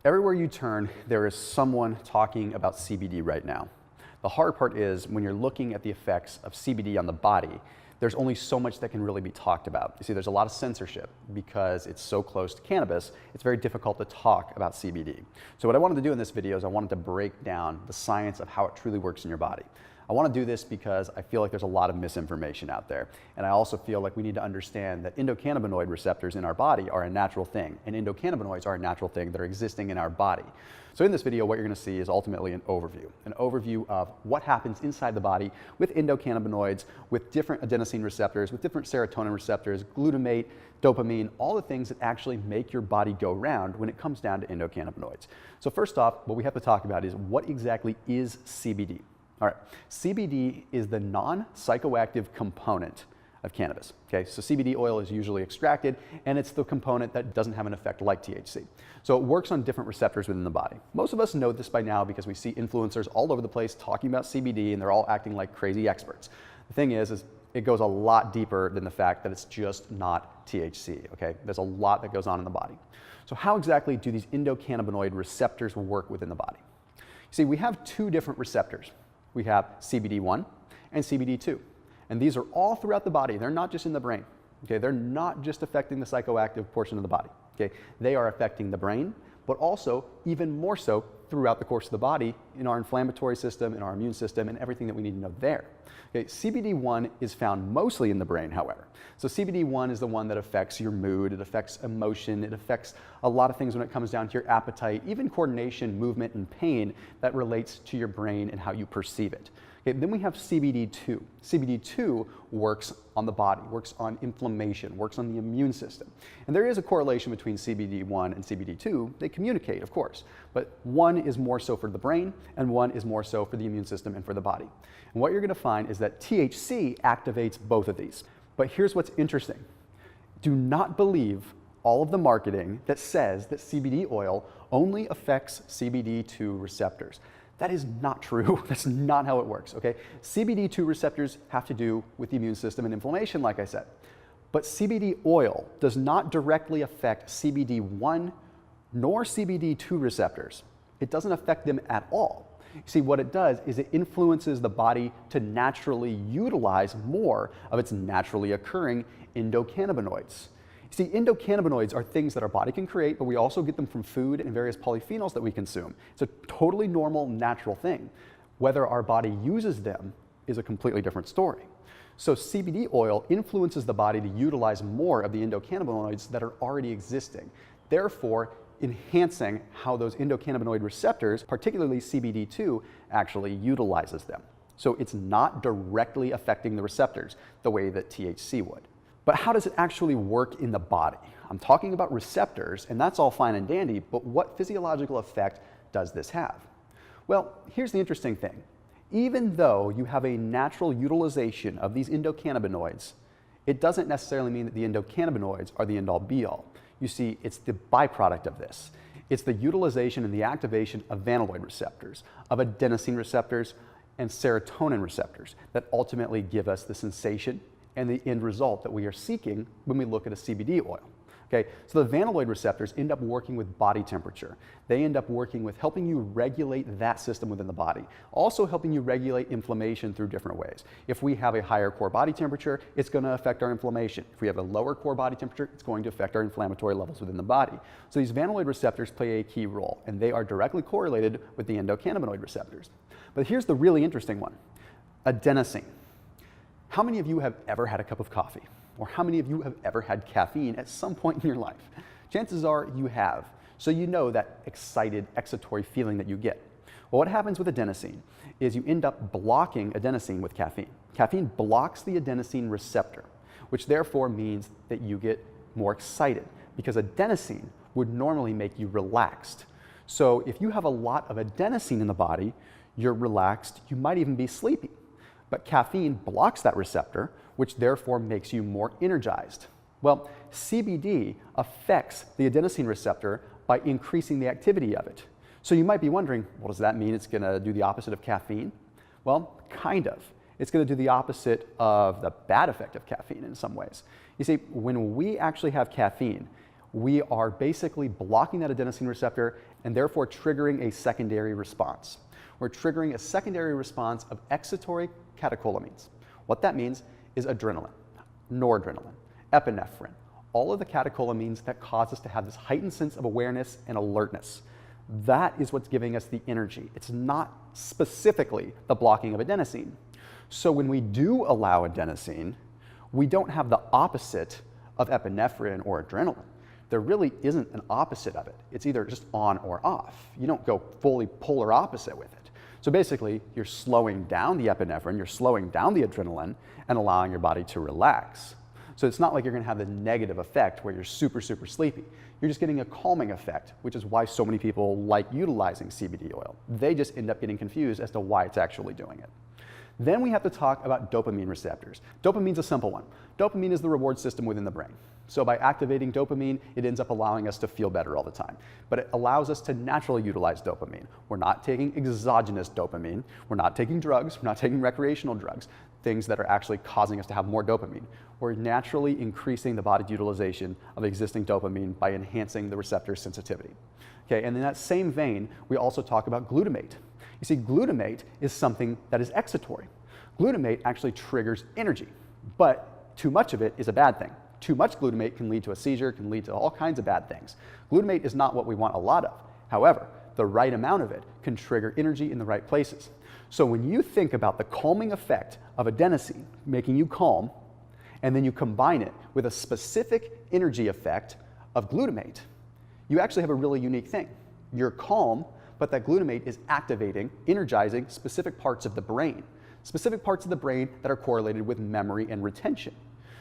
Everywhere you turn, there is someone talking about CBD right now. The hard part is when you're looking at the effects of CBD on the body, there's only so much that can really be talked about. You see, there's a lot of censorship because it's so close to cannabis, it's very difficult to talk about CBD. So what I wanted to do in this video is I wanted to break down the science of how it truly works in your body. I want to do this because I feel like there's a lot of misinformation out there. And I also feel like we need to understand that endocannabinoid receptors in our body are a natural thing, and endocannabinoids are a natural thing that are existing in our body. So in this video, what you're going to see is ultimately an overview of what happens inside the body with endocannabinoids, with different adenosine receptors, with different serotonin receptors, glutamate, dopamine, all the things that actually make your body go round when it comes down to endocannabinoids. So first off, what we have to talk about is what exactly is CBD? All right, CBD is the non-psychoactive component of cannabis. Okay, so CBD oil is usually extracted, and it's the component that doesn't have an effect like THC. So it works on different receptors within the body. Most of us know this by now because we see influencers all over the place talking about CBD, and they're all acting like crazy experts. The thing is it goes a lot deeper than the fact that it's just not THC. Okay, there's a lot that goes on in the body. So how exactly do these endocannabinoid receptors work within the body? You see, we have two different receptors. We have CBD1 and CBD2. And these are all throughout the body. They're not just in the brain. Okay? They're not just affecting the psychoactive portion of the body. Okay? They are affecting the brain, but also even more so throughout the course of the body in our inflammatory system, in our immune system, and everything that we need to know there. Okay? CBD1 is found mostly in the brain, however. So CBD1 is the one that affects your mood, it affects emotion, it affects a lot of things when it comes down to your appetite, even coordination, movement, and pain that relates to your brain and how you perceive it. Okay, then we have CBD2. CBD2 works on the body, works on inflammation, works on the immune system. And there is a correlation between CBD1 and CBD2. They communicate, of course, but one is more so for the brain and one is more so for the immune system and for the body. And what you're going to find is that THC activates both of these. But here's what's interesting. Do not believe all of the marketing that says that CBD oil only affects CBD2 receptors. That is not true. That's not how it works, okay? CBD2 receptors have to do with the immune system and inflammation, like I said. But CBD oil does not directly affect CBD1 nor CBD2 receptors. It doesn't affect them at all. See, what it does is it influences the body to naturally utilize more of its naturally occurring endocannabinoids. See, endocannabinoids are things that our body can create, but we also get them from food and various polyphenols that we consume. It's a totally normal, natural thing. Whether our body uses them is a completely different story. So CBD oil influences the body to utilize more of the endocannabinoids that are already existing, therefore enhancing how those endocannabinoid receptors, particularly CBD2, actually utilizes them. So it's not directly affecting the receptors the way that THC would. But how does it actually work in the body? I'm talking about receptors, and that's all fine and dandy, but what physiological effect does this have? Well, here's the interesting thing. Even though you have a natural utilization of these endocannabinoids, it doesn't necessarily mean that the endocannabinoids are the end-all be-all. You see, it's the byproduct of this. It's the utilization and the activation of vanilloid receptors, of adenosine receptors, and serotonin receptors that ultimately give us the sensation and the end result that we are seeking when we look at a CBD oil. Okay, so the vanilloid receptors end up working with body temperature. They end up working with helping you regulate that system within the body, also helping you regulate inflammation through different ways. If we have a higher core body temperature, it's going to affect our inflammation. If we have a lower core body temperature, it's going to affect our inflammatory levels within the body. So these vanilloid receptors play a key role, and they are directly correlated with the endocannabinoid receptors. But here's the really interesting one, adenosine. How many of you have ever had a cup of coffee? Or how many of you have ever had caffeine at some point in your life? Chances are you have. So you know that excited, excitatory feeling that you get. Well, what happens with adenosine is you end up blocking adenosine with caffeine. Caffeine blocks the adenosine receptor, which therefore means that you get more excited because adenosine would normally make you relaxed. So if you have a lot of adenosine in the body, you're relaxed, you might even be sleepy. But caffeine blocks that receptor, which therefore makes you more energized. Well, CBD affects the adenosine receptor by increasing the activity of it. So you might be wondering, well, does that mean it's going to do the opposite of caffeine? Well, kind of. It's going to do the opposite of the bad effect of caffeine in some ways. You see, when we actually have caffeine, we are basically blocking that adenosine receptor and therefore triggering a secondary response. We're triggering a secondary response of excitatory catecholamines. What that means is adrenaline, noradrenaline, epinephrine, all of the catecholamines that cause us to have this heightened sense of awareness and alertness. That is what's giving us the energy. It's not specifically the blocking of adenosine. So when we do allow adenosine, we don't have the opposite of epinephrine or adrenaline. There really isn't an opposite of it. It's either just on or off. You don't go fully polar opposite with it. So basically, you're slowing down the epinephrine, you're slowing down the adrenaline, and allowing your body to relax. So it's not like you're going to have the negative effect where you're super, super sleepy. You're just getting a calming effect, which is why so many people like utilizing CBD oil. They just end up getting confused as to why it's actually doing it. Then we have to talk about dopamine receptors. Dopamine's a simple one. Dopamine is the reward system within the brain. So by activating dopamine, it ends up allowing us to feel better all the time. But it allows us to naturally utilize dopamine. We're not taking exogenous dopamine. We're not taking drugs. We're not taking recreational drugs, things that are actually causing us to have more dopamine. We're naturally increasing the body's utilization of existing dopamine by enhancing the receptor sensitivity. Okay, and in that same vein, we also talk about glutamate. You see, glutamate is something that is excitatory. Glutamate actually triggers energy, but too much of it is a bad thing. Too much glutamate can lead to a seizure, can lead to all kinds of bad things. Glutamate is not what we want a lot of. However, the right amount of it can trigger energy in the right places. So when you think about the calming effect of adenosine, making you calm, and then you combine it with a specific energy effect of glutamate, you actually have a really unique thing. You're calm, but that glutamate is activating, energizing specific parts of the brain that are correlated with memory and retention.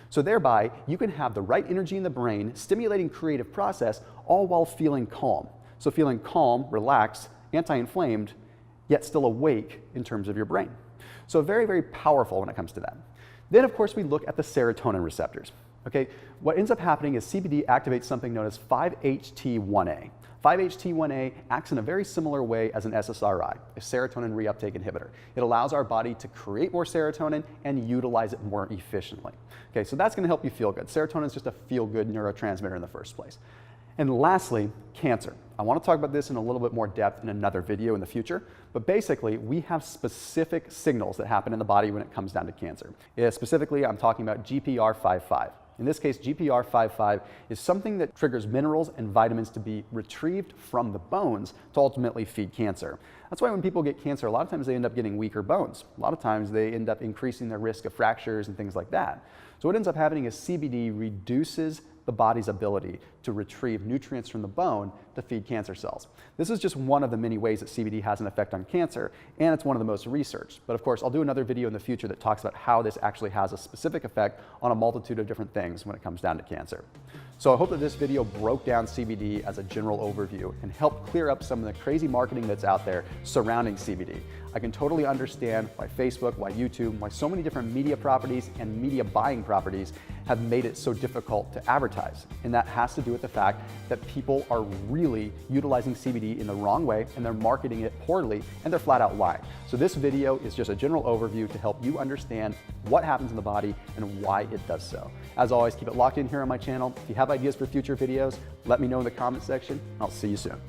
So thereby, you can have the right energy in the brain, stimulating creative process, all while feeling calm. So feeling calm, relaxed, anti-inflamed, yet still awake in terms of your brain. So very, very powerful when it comes to that. Then, of course, we look at the serotonin receptors. Okay, what ends up happening is CBD activates something known as 5-HT1A. 5-HT1A acts in a very similar way as an SSRI, a serotonin reuptake inhibitor. It allows our body to create more serotonin and utilize it more efficiently. Okay, so that's going to help you feel good. Serotonin is just a feel-good neurotransmitter in the first place. And lastly, cancer. I want to talk about this in a little bit more depth in another video in the future, but basically we have specific signals that happen in the body when it comes down to cancer. Specifically, I'm talking about GPR55. In this case, GPR55 is something that triggers minerals and vitamins to be retrieved from the bones to ultimately feed cancer. That's why when people get cancer, a lot of times they end up getting weaker bones. A lot of times they end up increasing their risk of fractures and things like that. So what ends up happening is CBD reduces the body's ability to retrieve nutrients from the bone to feed cancer cells. This is just one of the many ways that CBD has an effect on cancer, and it's one of the most researched. But of course, I'll do another video in the future that talks about how this actually has a specific effect on a multitude of different things when it comes down to cancer. So I hope that this video broke down CBD as a general overview and helped clear up some of the crazy marketing that's out there surrounding CBD. I can totally understand why Facebook, why YouTube, why so many different media properties and media buying properties have made it so difficult to advertise. And that has to do with the fact that people are really utilizing CBD in the wrong way and they're marketing it poorly and they're flat out lying. So this video is just a general overview to help you understand what happens in the body and why it does so. As always, keep it locked in here on my channel. If you have ideas for future videos, let me know in the comment section. I'll see you soon.